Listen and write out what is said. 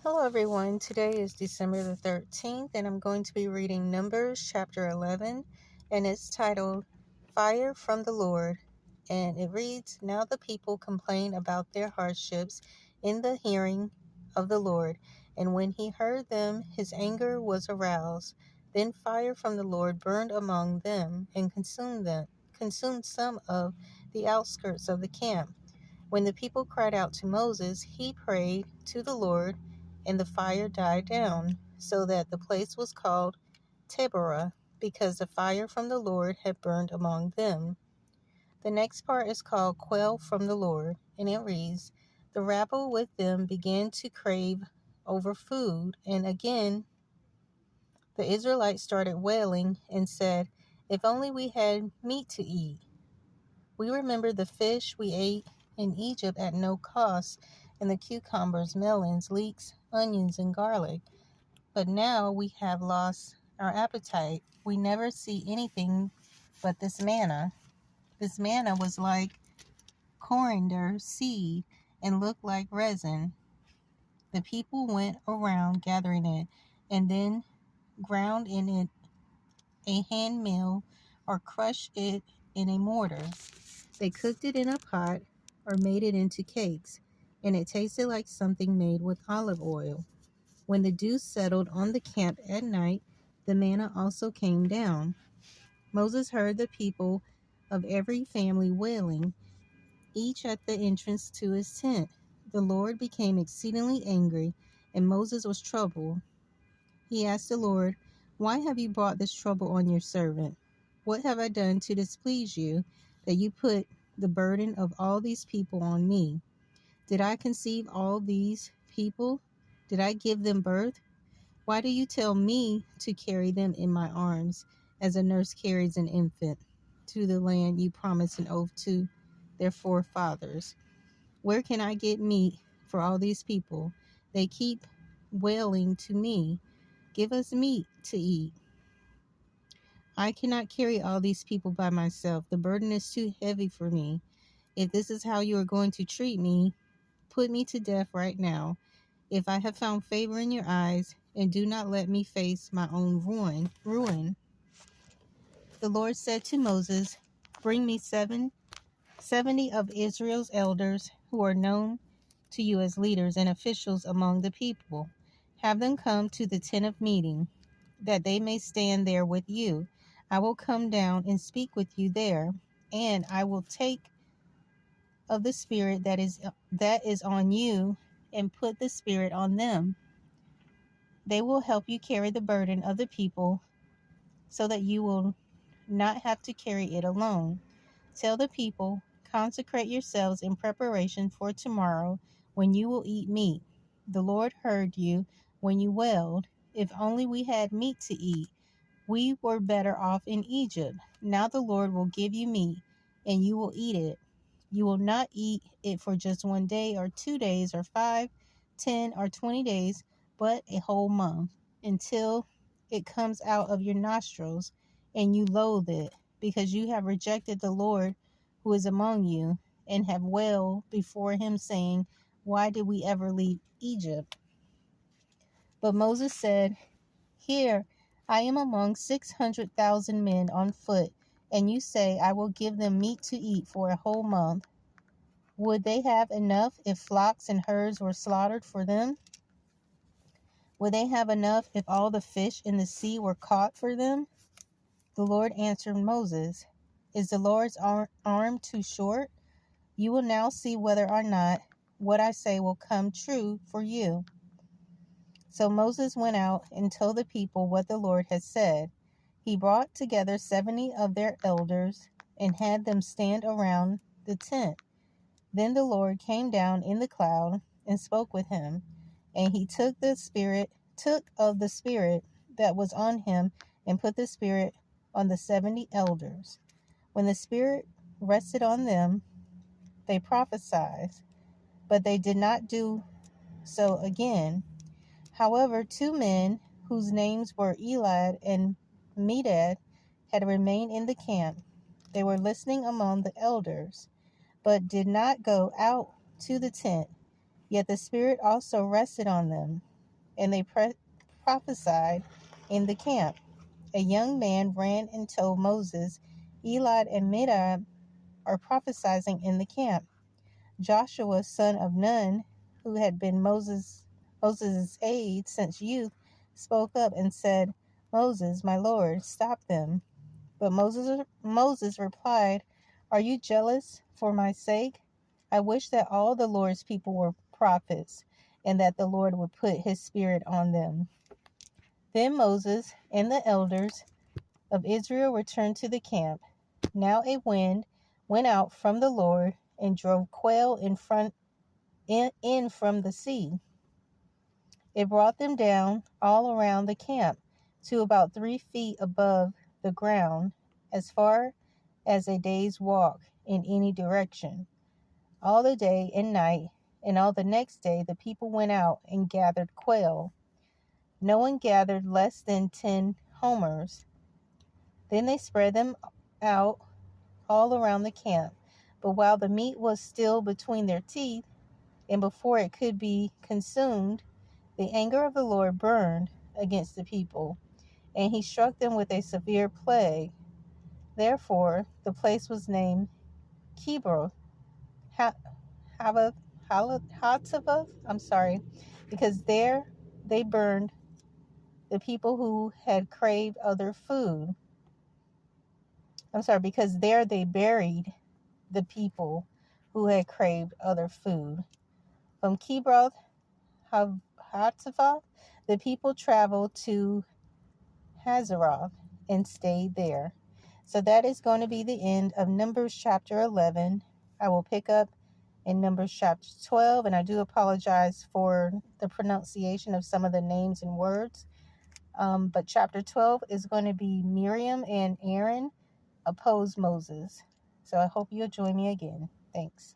Hello, everyone. Today is December the 13th, and I'm going to be reading Numbers chapter 11, and it's titled Fire from the Lord. And it reads, Now the people complained about their hardships in the hearing of the Lord, and when he heard them, his anger was aroused. Then fire from the Lord burned among them and consumed some of the outskirts of the camp. When the people cried out to Moses, he prayed to the Lord, and the fire died down, so that the place was called Taberah, because the fire from the Lord had burned among them. The next part is called Quail from the Lord, and it reads, The rabble with them began to crave over food, and again the Israelites started wailing and said, If only we had meat to eat. We remember the fish we ate in Egypt at no cost, and the cucumbers, melons, leeks, onions, and garlic. But now we have lost our appetite. We never see anything but this manna. This manna was like coriander seed and looked like resin. The people went around gathering it and then ground in it a hand mill or crushed it in a mortar. They cooked it in a pot or made it into cakes, and it tasted like something made with olive oil. When the dew settled on the camp at night, the manna also came down. Moses heard the people of every family wailing, each at the entrance to his tent. The Lord became exceedingly angry, and Moses was troubled. He asked the Lord, Why have you brought this trouble on your servant? What have I done to displease you, that you put the burden of all these people on me? Did I conceive all these people? Did I give them birth? Why do you tell me to carry them in my arms, as a nurse carries an infant, to the land you promised an oath to their forefathers? Where can I get meat for all these people? They keep wailing to me, Give us meat to eat. I cannot carry all these people by myself. The burden is too heavy for me. If this is how you are going to treat me, put me to death right now. If I have found favor in your eyes, and do not let me face my own ruin. The Lord said to Moses, Bring me 70 of Israel's elders who are known to you as leaders and officials among the people. Have them come to the tent of meeting, that they may stand there with you. I will come down and speak with you there, and I will take of the spirit that is on you and put the spirit on them. They will help you carry the burden of the people so that you will not have to carry it alone. Tell the people, Consecrate yourselves in preparation for tomorrow when you will eat meat. The Lord heard you when you wailed, If only we had meat to eat. We were better off in Egypt. Now the Lord will give you meat, and you will eat it. You will not eat it for just 1 day or 2 days or 5, 10, or 20 days, but a whole month, until it comes out of your nostrils, and you loathe it, because you have rejected the Lord who is among you, and have wailed before him, saying, Why did we ever leave Egypt? But Moses said, Here, I am among 600,000 men on foot, and you say, I will give them meat to eat for a whole month. Would they have enough if flocks and herds were slaughtered for them? Would they have enough if all the fish in the sea were caught for them? The Lord answered Moses, Is the Lord's arm too short? You will now see whether or not what I say will come true for you. So Moses went out and told the people what the Lord had said. He brought together 70 of their elders and had them stand around the tent. Then the Lord came down in the cloud and spoke with him, and he took of the spirit that was on him and put the spirit on the 70 elders. When the spirit rested on them, they prophesied, but they did not do so again. However, 2 men whose names were Elad and Medad had remained in the camp. They were listening among the elders, but did not go out to the tent. Yet the Spirit also rested on them. and they prophesied in the camp. A young man ran and told Moses, Elad and Medad are prophesying in the camp. Joshua, son of Nun, who had been Moses' aide since youth, spoke up and said, Moses, my Lord, stop them. But Moses replied, Are you jealous for my sake? I wish that all the Lord's people were prophets, and that the Lord would put his spirit on them. Then Moses and the elders of Israel returned to the camp. Now a wind went out from the Lord and drove quail in from the sea. It brought them down all around the camp to about 3 feet above the ground, as far as a day's walk in any direction. All the day and night, and all the next day, the people went out and gathered quail. No one gathered less than 10 homers. Then they spread them out all around the camp. But while the meat was still between their teeth, and before it could be consumed, the anger of the Lord burned against the people, and he struck them with a severe plague. Therefore, the place was named Kibroth Hatzavath, because there they burned the people who had craved other food. Because there they buried the people who had craved other food. From Kibroth Hatzavath, the people traveled to Hazeroth and stayed there. So that is going to be the end of Numbers chapter 11. I will pick up in Numbers chapter 12, and I do apologize for the pronunciation of some of the names and words. But chapter 12 is going to be Miriam and Aaron oppose Moses. So I hope you'll join me again. Thanks.